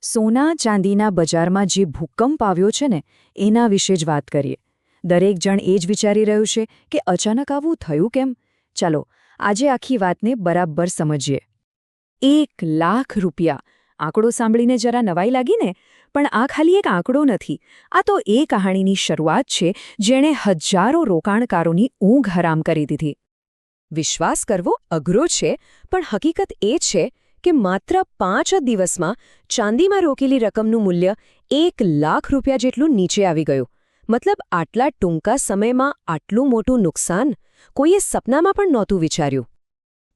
સોના ચાંદીના બજારમાં જે ભૂકંપ આવ્યો છે ને એના વિશે જ વાત કરીએ. દરેક જણ એ જ વિચારી રહ્યું છે કે અચાનક આવું થયું કેમ. ચાલો આજે આખી વાતને બરાબર સમજીએ. 1 લાખ રૂપિયા આંકડો સાંભળીને જરા નવાઈ લાગી ને, પણ આ ખાલી એક આંકડો નથી. આ તો એ કહાણીની શરૂઆત છે જેણે હજારો રોકાણકારોની ઊંઘ હરામ કરી દીધી. વિશ્વાસ કરવો અઘરો છે, પણ હકીકત એ છે કે માત્ર 5 દિવસમાં ચાંદીમાં રોકેલી રકમનું મૂલ્ય 1 લાખ રૂપિયા જેટલું નીચે આવી ગયું. મતલબ આટલા ટૂંકા સમયમાં આટલું મોટું નુકસાન કોઈએ સપનામાં પણ નહોતું વિચાર્યું.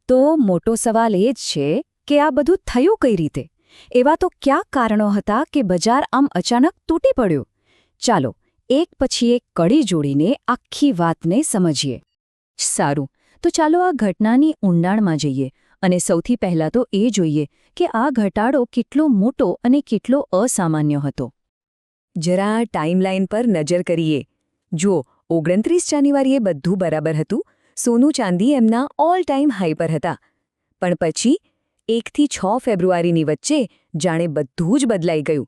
તો મોટો સવાલ એ જ છે કે આ બધું થયું કઈ રીતે? એવા તો ક્યાં કારણો હતા કે બજાર આમ અચાનક તૂટી પડ્યું? ચાલો એક પછી એક કડી જોડીને આખી વાતને સમજીએ. સારું, તો ચાલો આ ઘટનાની ઊંડાણમાં જઈએ અને સૌથી પહેલાં તો એ જોઈએ કે આ ઘટાડો કેટલો મોટો અને કેટલો અસામાન્ય હતો. જરા ટાઈમલાઈન પર નજર કરીએ. જુઓ, 29 જાન્યુઆરીએ બધું બરાબર હતું. સોનું ચાંદી એમના ઓલ ટાઈમ હાઈ પર હતા. પણ પછી 1 થી 6 ફેબ્રુઆરીની વચ્ચે જાણે બધું જ બદલાઈ ગયું.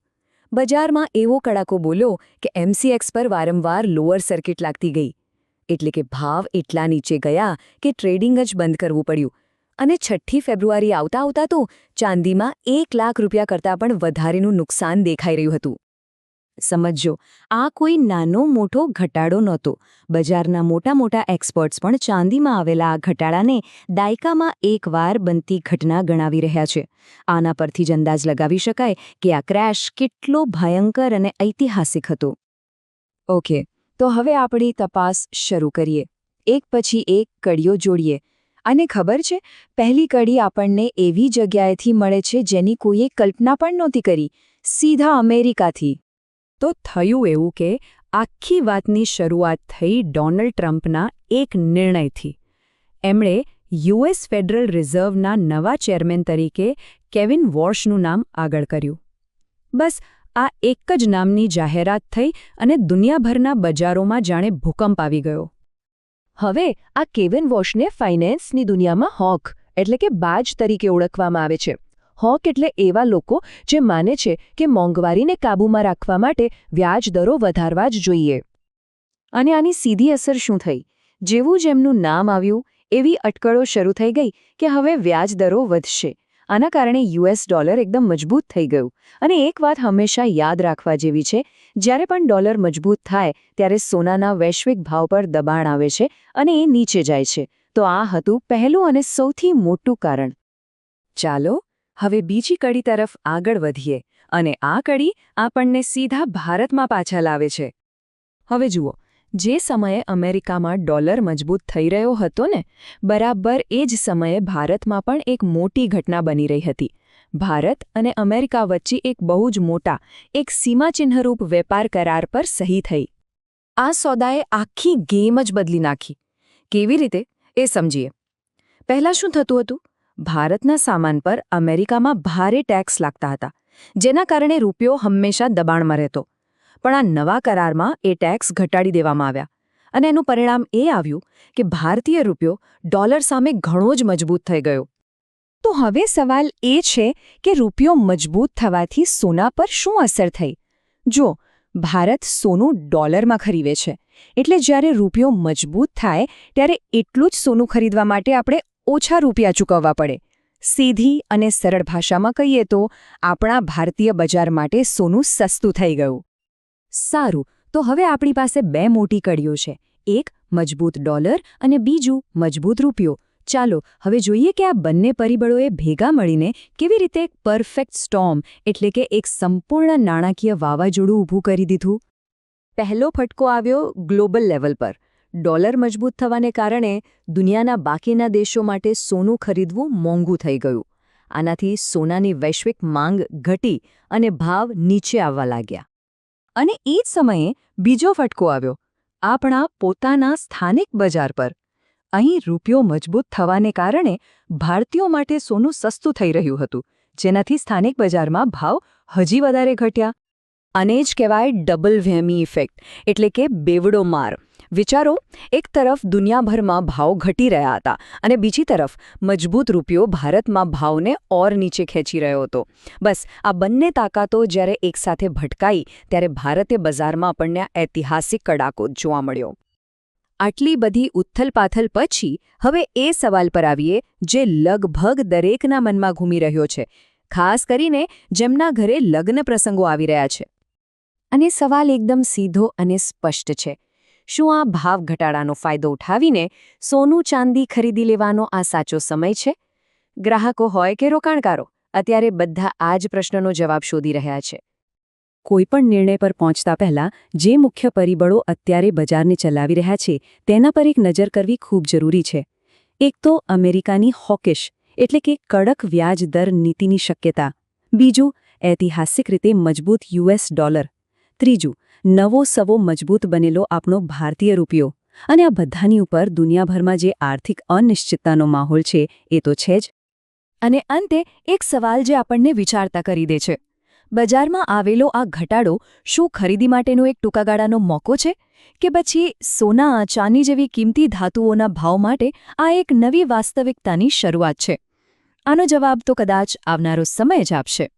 બજારમાં એવો કડાકો બોલ્યો કે MCX પર વારંવાર લોઅર સર્કિટ લાગતી ગઈ. એટલે કે ભાવ એટલા નીચે ગયા કે ટ્રેડિંગ જ બંધ કરવું પડ્યું. અને 6 ફેબ્રુઆરી આવતા આવતા તો ચાંદીમાં 1 લાખ રૂપિયા કરતાં પણ વધારેનું નુકસાન દેખાઈ રહ્યું હતું. સમજો, આ કોઈ નાનો મોટો ઘટાડો નહોતો. બજારના મોટા મોટા એક્સપર્ટ્સ પણ ચાંદીમાં આવેલા આ ઘટાડાને દાયકામાં એકવાર બનતી ઘટના ગણાવી રહ્યા છે. આના પરથી જ અંદાજ લગાવી શકાય કે આ ક્રેશ કેટલો ભયંકર અને ઐતિહાસિક હતો. ઓકે, તો હવે આપણી તપાસ શરૂ કરીએ. એક પછી એક કડીઓ જોડીએ. અને ખબર છે, પહેલી કડી આપણને એવી જગ્યાએથી મળે છે જેની કોઈએ કલ્પના પણ નહોતી કરી, સીધા અમેરિકાથી. તો થયું એવું કે આખી વાતની શરૂઆત થઈ ડોનાલ્ડ ટ્રમ્પના એક નિર્ણયથી. એમણે US ફેડરલ રિઝર્વના નવા ચેરમેન તરીકે કેવિન વોર્શનું નામ આગળ કર્યું. બસ આ એક જ નામની જાહેરાત થઈ અને દુનિયાભરના બજારોમાં જાણે ભૂકંપ આવી ગયો. હવે આ કેવિન વોશને ફાઇનાન્સની દુનિયામાં હોક એટલે કે બાજ તરીકે ઓળખવામાં આવે છે. હોક એટલે એવા લોકો જે માને છે કે મોંઘવારીને કાબૂમાં રાખવા માટે વ્યાજ દરો વધારવા જ જોઈએ. અને આની સીધી અસર શું થઈ? જેવું જ એમનું નામ આવ્યું એવી અટકળો શરૂ થઈ ગઈ કે હવે વ્યાજ દરો વધશે. આના કારણે US ડોલર એકદમ મજબૂત થઈ ગયું. અને એક વાત હંમેશા યાદ રાખવા જેવી છે, જ્યારે પણ ડોલર મજબૂત થાય ત્યારે સોનાના વૈશ્વિક ભાવ પર દબાણ આવે છે અને એ નીચે જાય છે. તો આ હતું પહેલું અને સૌથી મોટું કારણ. ચાલો હવે બીજી કડી તરફ આગળ વધીએ અને આ કડી આપણને સીધા ભારતમાં પાછા લાવે છે. હવે જુઓ, જે સમયે અમેરિકામાં ડોલર મજબૂત થઈ રહ્યો હતો ને, બરાબર એ જ સમયે ભારતમાં પણ એક મોટી ઘટના બની રહી હતી. ભારત અને અમેરિકા વચ્ચે એક બહુ જ મોટા, એક સીમાચિહ્નરૂપ વેપાર કરાર પર સહી થઈ. આ સોદાએ આખી ગેમ જ બદલી નાખી. કેવી રીતે એ સમજીએ. પહેલાં શું થતું હતું? ભારતના સામાન પર અમેરિકામાં ભારે ટેક્સ લાગતા હતા, જેના કારણે રૂપિયો હંમેશા દબાણમાં રહેતો. પણ આ નવા કરારમાં એ ટેક્સ ઘટાડી દેવામાં આવ્યા અને એનું પરિણામ એ આવ્યું કે ભારતીય રૂપિયો ડોલર સામે ઘણો જ મજબૂત થઈ ગયો. તો હવે સવાલ એ છે કે રૂપિયો મજબૂત થવાથી સોના પર શું અસર થઈ? જો ભારત સોનું ડોલરમાં ખરીદે છે, એટલે જ્યારે રૂપિયો મજબૂત થાય ત્યારે એટલું જ સોનું ખરીદવા માટે આપણે ઓછા રૂપિયા ચૂકવવા પડે. સીધી અને સરળ ભાષામાં કહીએ તો આપણા ભારતીય બજાર માટે સોનું સસ્તું થઈ ગયું. સારું, તો હવે આપણી પાસે 2 મોટી કડીઓ છે. એક મજબૂત ડોલર અને બીજું મજબૂત રૂપિયો. ચાલો હવે જોઈએ કે આ બંને પરિબળોએ ભેગા મળીને કેવી રીતે એક પરફેક્ટ સ્ટોર્મ એટલે કે એક સંપૂર્ણ નાણાકીય વાવાઝોડું ઊભું કરી દીધું. પહેલો ફટકો આવ્યો ગ્લોબલ લેવલ પર. ડોલર મજબૂત થવાને કારણે દુનિયાના બાકીના દેશો માટે સોનું ખરીદવું મોંઘું થઈ ગયું. આનાથી સોનાની વૈશ્વિક માંગ ઘટી અને ભાવ નીચે આવવા લાગ્યા. અને એ જ સમયે બીજો ફટકો આવ્યો આપણા પોતાના સ્થાનિક બજાર પર. અહીં રૂપિયો મજબૂત થવાને કારણે ભારતીયો માટે સોનું સસ્તું થઈ રહ્યું હતું, જેનાથી સ્થાનિક બજારમાં ભાવ હજી વધારે ઘટ્યા. આને જ કહેવાય ડબલ વહેમી ઇફેક્ટ એટલે કે બેવડો માર. વિચારો, એક તરફ દુનિયાભરમાં ભાવ ઘટી રહ્યા હતા અને બીજી તરફ મજબૂત રૂપિયો ભારતમાં ભાવને ઓર નીચે ખેંચી રહ્યો હતો. બસ આ બંને તાકાતો જ્યારે એકસાથે ભટકાઈ ત્યારે ભારતીય બજારમાં આપણને આ ઐતિહાસિક કડાકો જોવા મળ્યો. આટલી બધી ઉથલપાથલ પછી હવે એ સવાલ પર આવીએ જે લગભગ દરેકના મનમાં ઘૂમી રહ્યો છે, ખાસ કરીને જેમના ઘરે લગ્ન પ્રસંગો આવી રહ્યા છે. અને સવાલ એકદમ સીધો અને સ્પષ્ટ છે. શું આ ભાવ ઘટાડાનો ફાયદો ઉઠાવીને સોનું ચાંદી ખરીદી લેવાનો આ સાચો સમય છે? ગ્રાહકો હોય કે રોકાણકારો, અત્યારે બધા આ જ પ્રશ્નનો જવાબ શોધી રહ્યા છે. કોઈપણ નિર્ણય પર પહોંચતા પહેલા જે મુખ્ય પરિબળો અત્યારે બજારને ચલાવી રહ્યા છે તેના પર એક નજર કરવી ખૂબ જરૂરી છે. એક તો અમેરિકાની હોકિશ એટલે કે કડક વ્યાજ દર નીતિની શક્યતા. બીજું, ઐતિહાસિક રીતે મજબૂત યુએસ ડોલર. ત્રીજું, નવો સવો મજબૂત બનેલો આપણો ભારતીય રૂપિયો. અને આ બધાની ઉપર દુનિયાભરમાં જે આર્થિક અનિશ્ચિતતાનો માહોલ છે એ તો છે જ. અને અંતે એક સવાલ જે આપણને વિચારતા કરી દે છે. બજારમાં આવેલો આ ઘટાડો શું ખરીદી માટેનો એક ટૂંકા ગાળાનો મોકો છે કે પછી સોના, ચાંદી જેવી કિંમતી ધાતુઓના ભાવ માટે આ એક નવી વાસ્તવિકતાની શરૂઆત છે? આનો જવાબ તો કદાચ આવનારો સમય જ આપશે.